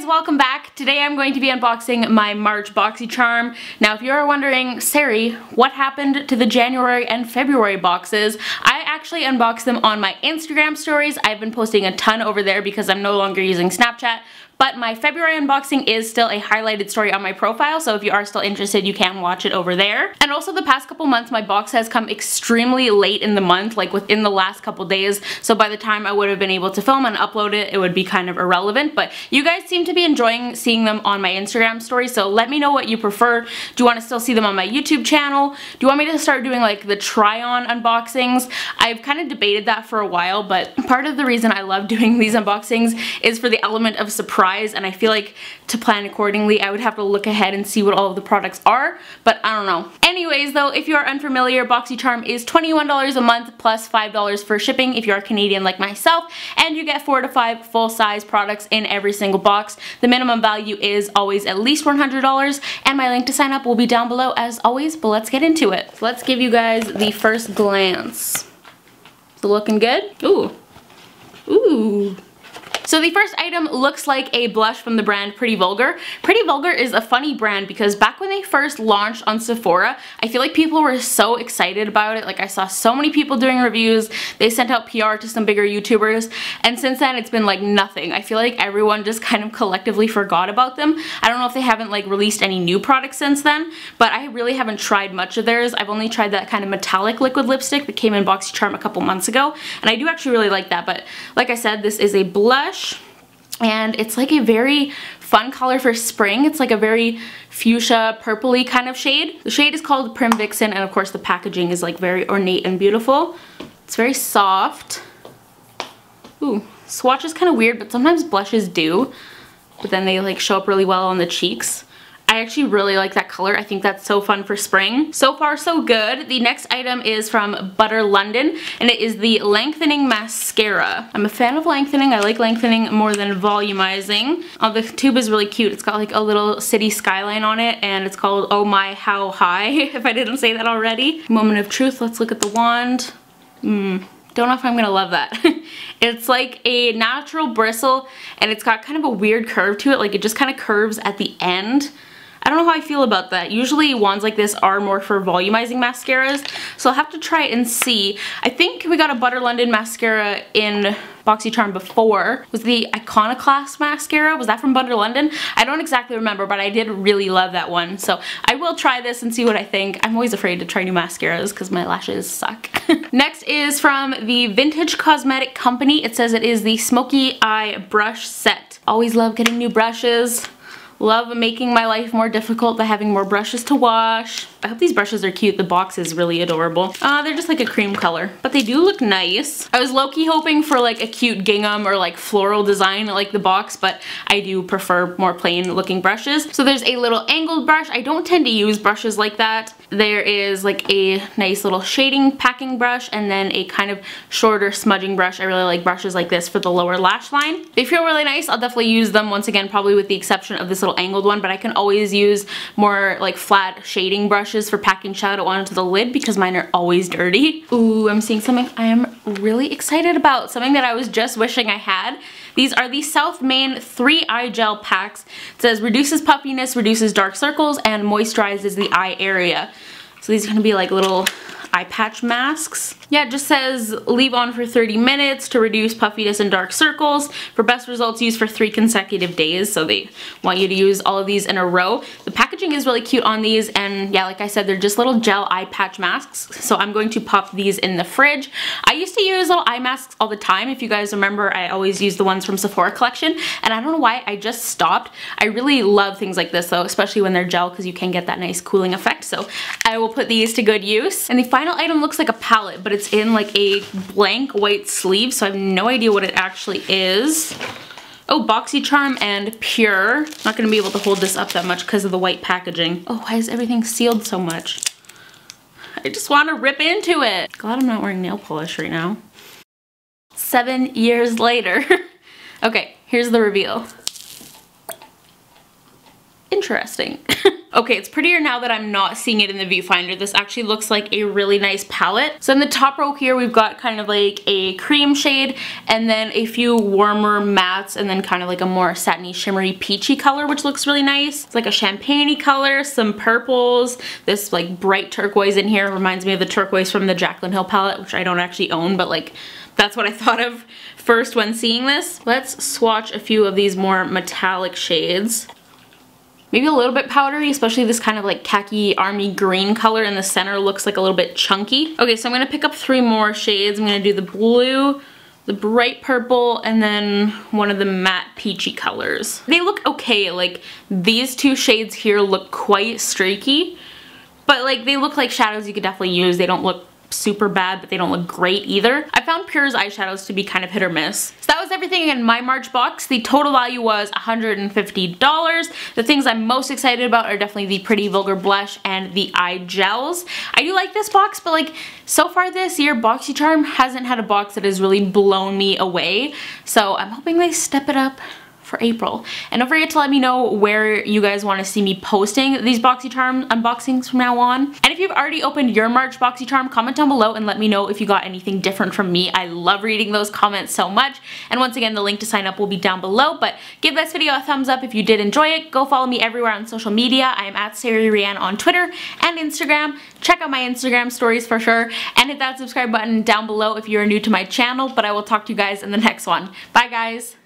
guys, welcome back. Today I'm going to be unboxing my March Boxycharm. Now if you're wondering, Sari, what happened to the January and February boxes? I actually unboxed them on my Instagram stories. I've been posting a ton over there because I'm no longer using Snapchat. But my February unboxing is still a highlighted story on my profile, so if you are still interested, you can watch it over there. And also the past couple months, my box has come extremely late in the month, like within the last couple days, so by the time I would have been able to film and upload it, it would be kind of irrelevant. But you guys seem to be enjoying seeing them on my Instagram story, so let me know what you prefer. Do you want to still see them on my YouTube channel? Do you want me to start doing like the try-on unboxings? I've kind of debated that for a while, but part of the reason I love doing these unboxings is for the element of surprise. And I feel like to plan accordingly I would have to look ahead and see what all of the products are, but I don't know. Anyways though, if you are unfamiliar, Boxycharm is $21 a month plus $5 for shipping if you are Canadian like myself, and you get 4 to 5 full-size products in every single box. The minimum value is always at least $100, and my link to sign up will be down below as always, but let's get into it. So let's give you guys the first glance. Is it looking good? Ooh. Ooh. So the first item looks like a blush from the brand Pretty Vulgar. Pretty Vulgar is a funny brand because back when they first launched on Sephora, I feel like people were so excited about it. Like I saw so many people doing reviews, they sent out PR to some bigger YouTubers, and since then it's been like nothing. I feel like everyone just kind of collectively forgot about them. I don't know if they haven't like released any new products since then, but I really haven't tried much of theirs. I've only tried that kind of metallic liquid lipstick that came in Boxycharm a couple months ago, and I do actually really like that. But like I said, this is a blush. And it's like a very fun color for spring. It's like a very fuchsia purpley kind of shade. The shade is called Prim Vixen, and of course the packaging is like very ornate and beautiful. It's very soft. Ooh, swatch is kind of weird, but sometimes blushes do, but then they like show up really well on the cheeks. I actually really like that color. I think that's so fun for spring. So far so good. The next item is from Butter London, and it is the Lengthening Mascara. I'm a fan of lengthening. I like lengthening more than volumizing. Oh, the tube is really cute. It's got like a little city skyline on it, and it's called Oh My How High, if I didn't say that already. Moment of truth. Let's look at the wand. Don't know if I'm gonna love that. It's like a natural bristle, and it's got kind of a weird curve to it. Like it just kind of curves at the end. I don't know how I feel about that. Usually wands like this are more for volumizing mascaras, so I'll have to try it and see. I think we got a Butter London mascara in Boxycharm before. Was the Iconoclast mascara? Was that from Butter London? I don't exactly remember, but I did really love that one. So I will try this and see what I think. I'm always afraid to try new mascaras because my lashes suck. Next is from the Vintage Cosmetic Company. It says it is the Smoky Eye Brush Set. Always love getting new brushes. Love making my life more difficult by having more brushes to wash. I hope these brushes are cute. The box is really adorable. They're just like a cream color, but they do look nice. I was low-key hoping for like a cute gingham or like floral design like the box, but I do prefer more plain looking brushes. So there's a little angled brush. I don't tend to use brushes like that. There is like a nice little shading packing brush, and then a kind of shorter smudging brush. I really like brushes like this for the lower lash line. They feel really nice. I'll definitely use them once again, probably with the exception of this little angled one, but I can always use more like flat shading brushes for packing shadow onto the lid because mine are always dirty. Ooh, I'm seeing something I am really excited about. Something that I was just wishing I had. These are the South Main 3 eye gel packs. It says reduces puffiness, reduces dark circles, and moisturizes the eye area. So these are gonna be like little eye patch masks. Yeah, it just says leave on for 30 minutes to reduce puffiness and dark circles. For best results, use for 3 consecutive days. So they want you to use all of these in a row. The packaging is really cute on these, and yeah, like I said, they're just little gel eye patch masks. So I'm going to pop these in the fridge. I used to use little eye masks all the time. If you guys remember, I always used the ones from Sephora collection, and I don't know why I just stopped. I really love things like this though, especially when they're gel, because you can get that nice cooling effect. So I will put these to good use. And the final item looks like a palette, but it's in like a blank white sleeve, so I have no idea what it actually is. Oh, Boxycharm and Pure. I'm not gonna be able to hold this up that much because of the white packaging. Oh, why is everything sealed so much? I just want to rip into it. Glad I'm not wearing nail polish right now. 7 years later. Okay, here's the reveal. Interesting. Okay, it's prettier now that I'm not seeing it in the viewfinder. This actually looks like a really nice palette. So in the top row here, we've got kind of like a cream shade and then a few warmer mattes and then kind of like a more satiny, shimmery, peachy color, which looks really nice. It's like a champagne-y color, some purples, this like bright turquoise in here reminds me of the turquoise from the Jaclyn Hill palette, which I don't actually own, but like that's what I thought of first when seeing this. Let's swatch a few of these more metallic shades. Maybe a little bit powdery, especially this kind of like khaki army green color in the center looks like a little bit chunky. Okay, so I'm gonna pick up 3 more shades. I'm gonna do the blue, the bright purple, and then one of the matte peachy colors. They look okay, like these 2 shades here look quite streaky, but like they look like shadows you could definitely use. They don't look super bad, but they don't look great either. I found Pure's eyeshadows to be kind of hit or miss. So that was everything in my March box. The total value was $150. The things I'm most excited about are definitely the Pretty Vulgar Blush and the eye gels. I do like this box, but like so far this year, Boxycharm hasn't had a box that has really blown me away. So I'm hoping they step it up for April. And don't forget to let me know where you guys want to see me posting these Boxycharm unboxings from now on. And if you've already opened your March Boxycharm, comment down below and let me know if you got anything different from me. I love reading those comments so much. And once again, the link to sign up will be down below, but give this video a thumbs up if you did enjoy it. Go follow me everywhere on social media. I am at SariReanna on Twitter and Instagram. Check out my Instagram stories for sure, and hit that subscribe button down below if you are new to my channel, but I will talk to you guys in the next one. Bye guys!